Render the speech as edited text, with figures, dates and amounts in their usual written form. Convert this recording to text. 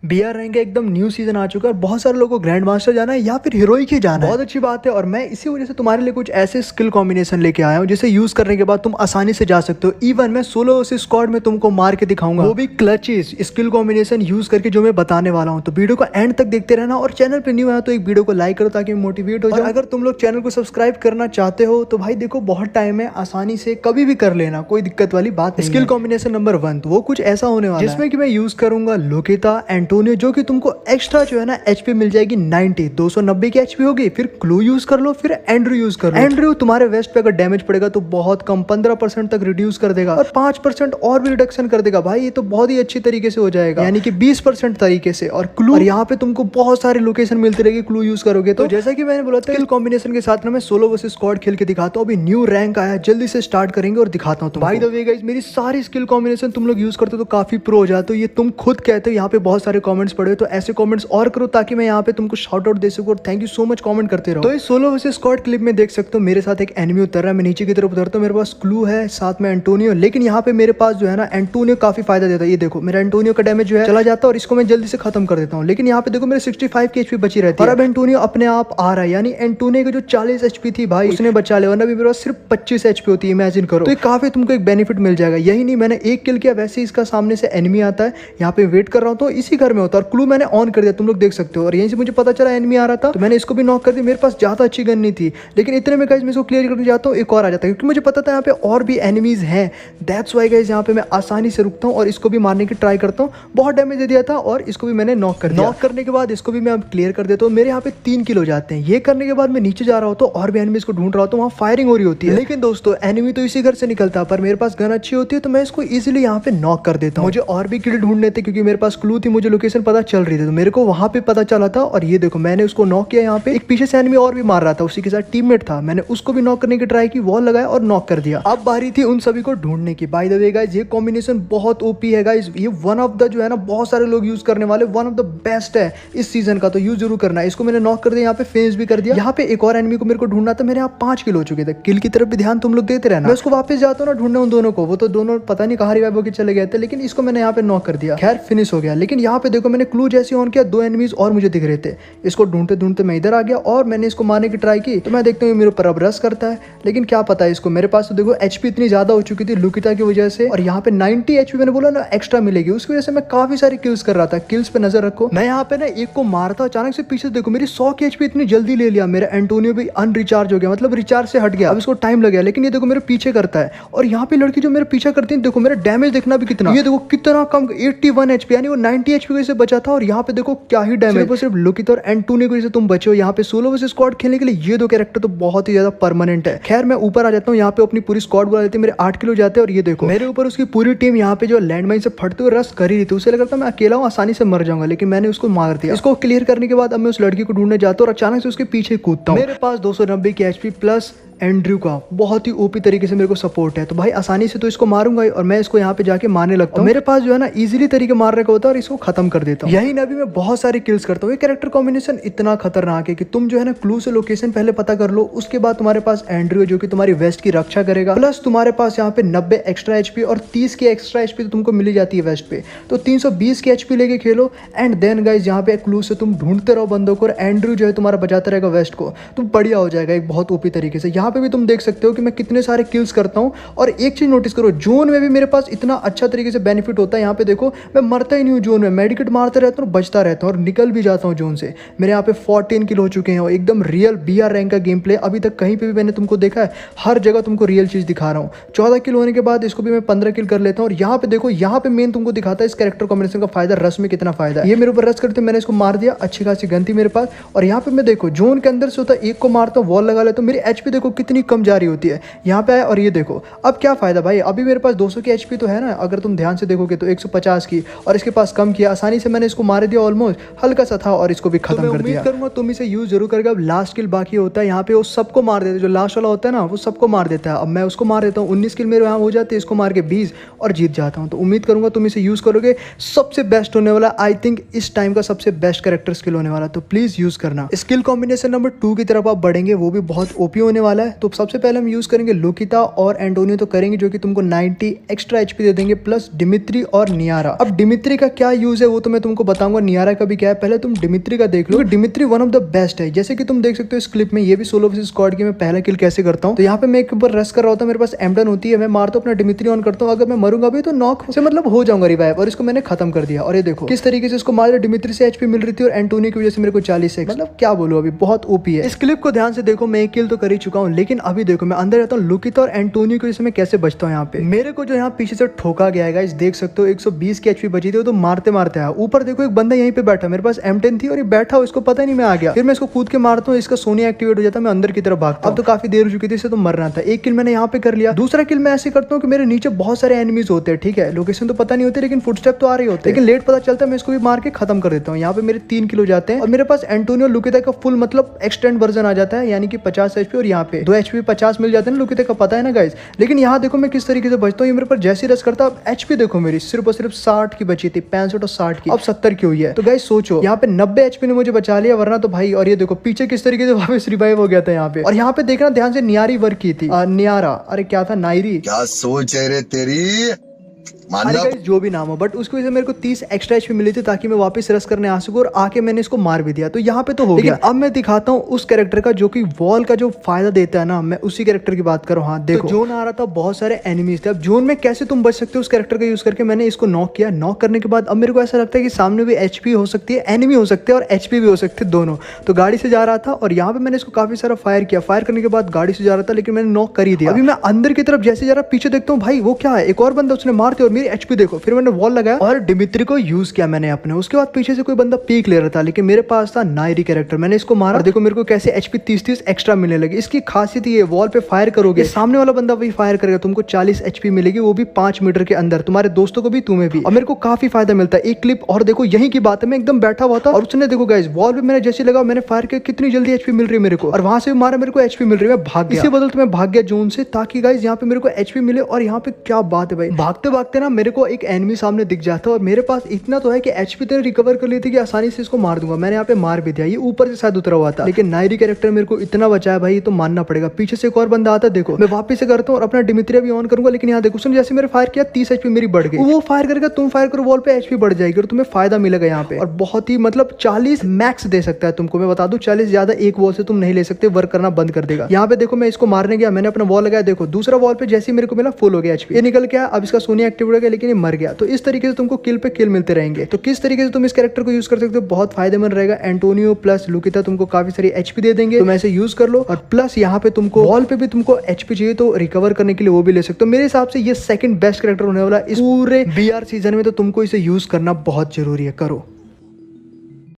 BR rank का एकदम new season आ चुका है और बहुत सारे लोगों को ग्रैंड मास्टर जाना है या फिर हीरोइक ही जाना है। बहुत अच्छी बात है और मैं इसी वजह से तुम्हारे लिए कुछ ऐसे स्किल कॉम्बिनेशन लेके आया हूँ जिसे यूज करने के बाद तुम आसानी से जा सकते हो। इवन मैं सोलो वर्सेस स्क्वाड में तुमको मार के दिखाऊंगा, वो भी क्लचेस स्किल कॉम्बिनेशन यूज करके जो मैं बताने वाला हूँ। तो वीडियो को एंड तक देखते रहना और चैनल पे न्यू है तो एक वीडियो को लाइक करो ताकि मोटिवेट हो जाए। अगर तुम लोग चैनल को सब्सक्राइब करना चाहते हो तो भाई देखो बहुत टाइम है, आसानी से कभी भी कर लेना, कोई दिक्कत वाली बात नहीं। स्किल कॉम्बिनेशन नंबर 1 तो वो कुछ ऐसा होने वाला है जिसमें कि मैं यूज करूंगा लोकेता एंटोनियो, जो कि तुमको एक्स्ट्रा जो है ना एचपी मिल जाएगी 90 290 की एचपी होगी। फिर क्लू यूज कर लो, फिर एंड्रू यूज कर लो। एंड्रू तुम्हारे वेस्ट पे अगर डैमेज पड़ेगा तो बहुत कम 15% तक रिड्यूस कर देगा और 5% और भी रिडक्शन कर देगा। भाई ये तो बहुत ही अच्छी तरीके से हो जाएगा, यानी कि 20% तरीके से। और क्लू, और यहाँ पे तुमको बहुत सारी लोकेशन मिलती रहेगी क्लू यूज करोगे तो जैसा कि मैंने बोला था स्किल कॉम्बिनेशन के साथ ना मैं सोलो वर्सेस स्क्वाड खेल के दिखाता हूँ। अभी न्यू रैंक आया, जल्दी से स्टार्ट करेंगे और दिखाता हूँ। भाई द वे गाइस, मेरी सारी स्किल कॉम्बिनेशन तुम लोग यूज करते हो तो काफी प्रो हो जाते हो, ये तुम खुद कहते हो। यहाँ पे बहुत सारे कमेंट्स पड़े, तो ऐसे कमेंट्स और करो ताकि मैं यहाँ पे तुमको शाउट आउट दे सकूं। और thank you so much comment करते रहो। तो इस सोलो वर्सेस स्क्वाड क्लिप में देख सकते हो मेरे साथ एक एनिमी उतर रहा है, मैं नीचे की तरफ उतरता हूँ, मेरे पास क्लू है, साथ में एंटोनियो। लेकिन यहाँ पे मेरे पास जो है ना एंटोनियो काफी फायदा देता है। ये देखो मेरा एंटोनियो का डैमेज जो है चला जाता है और इसको मैं जल्दी से खत्म कर देता हूँ। लेकिन यहाँ पे देखो मेरे 65 की एचपी बची रहती है और अब एंटोनियो अपने आप आ रहा है, यानी एंटोनियो की जो 40 एचपी थी भाई उसने बचा लिया, वरना भी मेरे पास सिर्फ 25 एचपी होती है। इमेजिन करो, तो काफी तुमको एक बेनिफिट मिल जाएगा। यही नहीं, मैंने एक किल किया, वैसे इसका सामने से एनिमी आता है, यहाँ पे वेट कर रहा हूँ तो इसी घर में होता है और क्लू मैंने ऑन कर दिया, तुम लोग देख सकते हो। और यहीं से मुझे पता चला एनिमी आ रहा था तो मैंने इसको भी नॉक कर दिया। मेरे पास ज्यादा अच्छी गन नहीं थी, लेकिन इतने में गाइस मैं इसको क्लियर करने जाता हूँ, एक और आ जाता है क्योंकि मुझे पता था यहाँ पे और भी एनिमीज हैं। दैट्स व्हाई गाइस यहाँ पे मैं आसानी से रुकता हूँ और इसको भी मारने की ट्राई करता हूँ। बहुत डैमेज दे दिया था और इसको भी मैंने नॉक कर दिया। नॉक करने के बाद इसको भी मैं अब क्लियर कर देता हूँ। मेरे यहाँ पे 3 किल हो जाते हैं। ये करने के बाद मैं नीचे जा रहा होता हूँ और भी एनिमीज को ढूंढ रहा होता हूँ, वहाँ फायरिंग हो रही होती है। लेकिन दोस्तों एनिमी तो इसी घर से निकलता है, पर मेरे पास गन अच्छी होती है तो मैं इसको इजिली यहाँ पे नॉक कर देता हूँ। मुझे और भी किल ढूंढने थे क्योंकि मेरे पास क्लू थी, मुझे लोकेशन पता चल रही थी, तो मेरे को वहाँ पे पता चला था। और ये देखो मैंने उसको नॉक किया। यहाँ पे एक पीछे से एनिमी और भी मार रहा था, उसी के साथ टीममेट था, मैंने उसको भी नॉक करने की ट्राई की, वॉल लगाया और नॉक कर दिया। अब बारी थी उन सभी को ढूंढने की। बाय द वे गाइस ये कॉम्बिनेशन बहुत ओपी है गाइस, ये वन ऑफ द जो है ना बहुत सारे लोग यूज करने वाले वन ऑफ द बेस्ट है इस सीजन का, तो यूज जरूर करना है। इसको मैंने नॉक कर दिया, यहाँ पे फेस भी कर दिया। यहाँ पे एक और एनिमी को मेरे को ढूंढना था, मेरे यहाँ 5 किल हो चुके थे। किल की तरफ भी ध्यान तुम लोग देते रहना। मैं उसको वापस जाता हूँ ना ढूंढने उन दोनों को, वो तो दोनों पता नहीं कहाँ रिवाइव होकर चले गए थे, लेकिन इसको मैंने यहाँ पे नॉक कर दिया। खैर फिनिश हो गया। लेकिन यहाँ पे देखो मैंने क्लू जैसे ऑन किया, 2 एनिमीज और मुझे दिख रहे थे। इसको ढूंढते ढूंढते मैं इधर आ गया और मैंने इसको मारने की ट्राई की, तो मैं देखता हूँ मेरे ऊपर अब रश करता है। लेकिन क्या पता है इसको, मेरे पास तो देखो एचपी इतनी ज्यादा हो चुकी थी लुकिता की वजह से, और यहाँ पे 90 एचपी मैंने बोला ना एक्स्ट्रा मिलेगी, उसकी वजह से मैं काफी सारी किल्स कर रहा था। किल्स पे नजर रखो, मैं यहाँ पे ना एक को मारता, अचानक से पीछे देखो मेरी 100 की एचपी इतनी जल्दी ले लिया। मेरा एंटोनियो भी अनरिचार्ज हो गया, मतलब रिचार्ज से हट गया, अब इसको टाइम लग गया। लेकिन ये देखो मेरे पीछे करता है और यहाँ पे लड़की जो मेरे पीछे करती है, देखो मेरा डैमेज देखना भी कितना, ये देखो कितना कम, 81 एचपी, यानी वो 90 एचपी वजह से बचा था। और यहाँ पे देखो क्या ही डैमेज, सिर्फ लुकिता और एंटोनियो की वजह से तुम बचे हो। यहाँ पे सोलो वर्सेस स्क्वाड खेलने के लिए ये 2 कैरेक्टर तो बहुत ही ज्यादा परमानेंट है। खैर मैं ऊपर आ जाता हूँ, यहाँ पे अपनी पूरी स्क्वाड बुला लेते हैं, मेरे 8 किल हो जाते हैं। और ये देखो मेरे ऊपर उसकी पूरी टीम यहाँ पे जो लैंडमाइन से फटते हुए रश कर ही रही थी, उसे लग रहा था मैं अकेला हूँ, आसानी से मर जाऊंगा, लेकिन मैंने उसको मार दिया। इसको क्लियर करने के बाद अब मैं उस लड़की को ढूंढने जाता हूँ और अचानक से उसके पीछे कूदता हूँ। मेरे पास 290 की एचपी प्लस एंड्रू का बहुत ही ओपी तरीके से मेरे को सपोर्ट है, तो भाई आसानी से तो इसको मारूंगा और मैं इसको यहाँ पे जाके मारने लगता हूँ। मेरे पास जो है ना इजीली तरीके मारने का होता है और इसको खत्म कर देता हूँ। यही ना भी मैं बहुत सारी किल्स करता हूँ। ये कैरेक्टर कॉम्बिनेशन इतना खतरनाक है कि तुम जो है ना क्लू से लोकेशन पहले पता कर लो, उसके बाद तुम्हारे पास एंड्रू है जो कि तुम्हारी वेस्ट की रक्षा करेगा, प्लस तुम्हारे पास यहाँ पे 90 एक्स्ट्रा एचपी और 30 की एक्स्ट्रा एचपी तो तुमको मिली जाती है वेस्ट पे, तो 320 की एचपी लेके खेलो। एंड देन गाइज यहाँ पे क्लू से तुम ढूंढते रहो बंदों को और एंड्रू जो है तुम्हारा बचाता रहेगा वेस्ट को, तुम बढ़िया हो जाएगा एक बहुत ओपी तरीके से। यहाँ पे भी तुम देख सकते हो कि मैं कितने सारे किल्स करता हूं। और एक चीज नोटिस करो, जोन में भी मेरे पास इतना अच्छा तरीके से बेनिफिट होता है। यहाँ पे देखो मैं मरता ही नहीं हूँ जोन में, मेडिकेट मारते रहता हूँ, बचता रहता हूँ और निकल भी जाता हूँ जोन से। मेरे यहाँ पे 14 किल हो चुके हैं, एकदम रियल BR रैंक का गेम प्ले। अभी तक कहीं पे भी मैंने तुमको देखा है, हर जगह तुमको रियल चीज दिखा रहा हूँ। 14 किल होने के बाद इसको भी मैं 15 किल कर लेता हूँ। और यहाँ पे देखो, यहाँ पे मेन तुमको दिखाता है इस कैरेक्टर कॉम्बिनेशन का फायदा, रश में कितना फायदा है। ये मेरे ऊपर रश करते मैंने इसको मार दिया, अच्छी खासी गन थी मेरे पास। और यहाँ पे मैं देखो जोन के अंदर से होता है, एक को मारता हूँ, वॉल लगा लेता हूँ, मेरी एचपी देखो कितनी कम जा रही होती है। यहाँ पे और ये देखो अब क्या फायदा भाई, अभी मेरे पास 200 की एचपी तो है ना, अगर तुम ध्यान से देखोगे तो 150 की, और इसके पास कम किया, आसानी से मैंने इसको मार दिया, ऑलमोस्ट हल्का सा था और इसको भी खत्म कर दिया। उम्मीद करूंगा तुम इसे यूज जरूर करेगा। अब लास्ट किल बाकी होता है, यहाँ पे वो सबको मार देता है, जो लास्ट वाला होता है ना वो सबको मार देता है। अब मैं उसको मार देता हूँ, 19 किल मेरे यहाँ हो जाते हैं, इसको मार के 20 और जीत जाता हूँ। तो उम्मीद करूंगा तुम इसे यूज करोगे, सबसे बेस्ट होने वाला, आई थिंक इस टाइम का सबसे बेस्ट कैरेक्टर स्किल होने वाला, तो प्लीज यूज करना। स्किल कॉम्बिनेशन नंबर 2 की तरफ आप बढ़ेंगे, वो भी बहुत ओपी होने वाला है। तो सबसे पहले हम यूज करेंगे लुकिता और एंटोनियो तो करेंगे, जो कि तुमको 90 एक्स्ट्रा एचपी दे देंगे, प्लस डिमित्री और नियारा। अब डिमित्री का क्या यूज है वो तो मैं तुमको बताऊंगा, नियारा का भी क्या है, पहले तुम डिमित्री का देख लो। Dimitri one of the best है, जैसे कि तुम देख सकते हो इस क्लिप में, ये भी सोलो वर्सेस स्क्वाड की मैं पहला किल कैसे करता हूँ। तो यहाँ पे मैं एक बार रश कर रहा होता, मेरे पास एमडन होती है, मैं मारता हूँ, अपना डिमित्री ऑन करता हूँ, अगर मैं मरूंगा भी तो नॉक से मतलब हो जाऊंगा रिवाइव, और इसको मैंने खत्म कर दिया। और ये देखो किस तरीके से इसको मार, डिमित्री से एचपी मिल रही थी और एंटोनियो की वजह से मेरे को 40 है, मतलब क्या बोलूं, अभी बहुत ओपी है। इस क्लिप को ध्यान से देखो, मैं एक किल तो कर ही चुका हूँ, लेकिन अभी देखो मैं अंदर जाता हूँ लुकिता और एंटोनियो की वजह से मैं कैसे बचता हूँ। यहाँ पे मेरे को जो यहाँ पीछे से ठोका गया है गाइस, देख सकते हो 120 की एचपी बची थी, तो मारते मारते आया। ऊपर देखो एक बंदा यहीं पे बैठा, मेरे पास M10 थी और ये बैठा हो, इसको पता नहीं मैं आ गया, फिर मैं इसको कूद के मारता हूँ, इसका सोनी एक्टिवेट हो जाता है, मैं अंदर की तरफ भागता हूँ। अब तो काफी देर हो चुकी थी, इसे तो मरना था। एक किल मैंने यहाँ पे कर लिया। दूसरा किल मैं ऐसे करता हूँ कि मेरे नीचे बहुत सारे एनिमीज होते हैं, ठीक है, लोकेशन तो पता नहीं होती, लेकिन फुटस्टेप तो आ रही होते हैं, लेकिन लेट पता चलता है, मैं इसको भी मार के खत्म कर देता हूँ। यहाँ पे मेरे 3 किल हो जाते हैं और मेरे पास एंटोनियो लुकिता का फुल मतलब एक्सटेंड वर्जन आ जाता है, यानी कि 50 एचपी, और यहाँ पे 2 एचपी 50 मिल जाते हैं लुकिता का, पता है ना गाइस। लेकिन यहाँ देखो मैं किस तरीके से बचता हूँ, ये मेरे पर जैसे रस करता, अब एचपी देखो मेरी सिर्फ और सिर्फ 60 की बची थी, 65 और 60 की, अब 70 की हुई है। तो गाइस सोचो यहाँ पे 90 एचपी ने मुझे बचा लिया, वरना तो भाई। और ये देखो पीछे किस तरीके से वापस रिवाइव हो गया था यहाँ पे। और यहाँ पे देखना ध्यान से, नियारी वर्क की थी, नियारा, अरे क्या था, नायरी, क्या सोच है रे तेरी, जो भी नाम हो, बट उसकी वजह से मेरे को 30 एक्स्ट्रा एचपी मिली थी, ताकि मैं वापस रस करने आ सकूं, और आके मैंने इसको मार भी दिया। तो यहाँ पे तो हो गया। अब मैं दिखाता हूँ उस कैरेक्टर का जो कि वॉल का जो फायदा देता है ना, मैं उसी कैरेक्टर की बात करूँ। हाँ देखो, तो जोन आ रहा था, बहुत सारे एनिमीज थे। अब जोन में कैसे तुम बच सकते हो उस कैरेक्टर का यूज करके, मैंने इसको नॉक किया। नॉक करने के बाद अब मेरे को ऐसा लगता है कि सामने भी एचपी हो सकती है, एनिमी हो सकते हैं और एचपी भी हो सकते हैं, दोनों। तो गाड़ी से जा रहा था और यहाँ पे मैंने इसको काफी सारा फायर किया। फायर करने के बाद गाड़ी से जा रहा था, लेकिन मैंने नॉक कर ही दिया। अभी मैं अंदर की तरफ जैसे जा रहा, पीछे देखता हूँ भाई वो क्या है, एक और बंदा, उसने मारते और मेरी एचपी देखो। फिर मैंने वॉल लगाया और डिमित्री को यूज किया मैंने अपने। उसके बाद पीछे से कोई बंदा पीक ले रहा था, लेकिन मेरे पास था नायरी कैरेक्टर, मैंने इसको मारा और देखो मेरे को कैसे एचपी 30 एक्स्ट्रा मिलने लगी। इसकी खासियत ये, वॉल पे फायर करोगे, सामने वाला बंदा वही फायर करेगा, तुमको 40 एचपी मिलेगी, वो भी 5 मीटर के अंदर, तुम्हारे दोस्तों को भी तुम्हें भी। और मेरे को काफी फायदा मिलता है। एक क्लिप और देखो, यही की बात है, मैं एकदम बैठा हुआ था और उसने देखो गाइस वॉल पे मैंने जैसे लगा, मैंने फायर किया, कितनी जल्दी एचपी मिल रही है मेरे को, और वहां से मारा, मेरे को एचपी मिल रही है, मैं भाग गया। इसी बदल तो मैं भाग गया जोन से, ताकि गाइस यहाँ पे मेरे को एचपी मिले। और यहाँ पे क्या बात है भाई, भागते भागते ना मेरे को एक एनिमी सामने दिख जाता है, और मेरे पास इतना तो है कि एचपी तेरे रिकवर कर ली थी कि आसानी से इसको मार दूंगा। मैंने यहाँ पे मार भी दिया, ये ऊपर से शायद उतरा हुआ था, लेकिन नायरी कैरेक्टर मेरे को इतना बचाया भाई, तो मानना पड़ेगा। पीछे से एक और बंदा आता, देखो मैं वापस से करता हूँ और अपना डिमित्री भी ऑन करूंगा, लेकिन यहाँ देखो उसने जैसे मेरे फायर किया, 30 एचपी मेरी बढ़ गई। वो फायर करेगा, तुम फायर करो वॉल पे, एचपी बढ़ जाएगी और तुम्हें फायदा मिलेगा यहाँ पे। और बहुत ही मतलब 40 मैक्स दे सकता है तुमको, मैं बता दूं 40 ज्यादा एक वॉल से तुम नहीं ले सकते, वर्क करना बंद कर देगा। यहाँ पे देखो मैं इसको मारने गया, मैंने अपना वॉल लगाया, देखो दूसरा वॉल पे जैसे मेरे को मिला, फुल हो गया एचपी, ये निकल गया। अब इसका सोनी एक्टिव हो गया, लेकिन ये मर गया। तो इस तरीके से तुमको किल पे किल मिलते रहेंगे। तो किस तरीके से तुम इस कैरेक्टर को यूज कर सकते हो, बहुत फायदेमंद रहेगा। एंटोनियो प्लस लुकिता तुमको काफी सारी एचपी दे देंगे, तुम ऐसे यूज कर लो। और प्लस यहाँ पे तुमको वॉल पे भी तुमको एचपी चाहिए तो रिकवर करने के लिए वो भी ले सकते हो। मेरे हिसाब से ये सेकंड बेस्ट कैरेक्टर होने वाला इस पूरे बीआर सीजन में, तो तुमको इसे यूज करना बहुत जरूरी है, करो।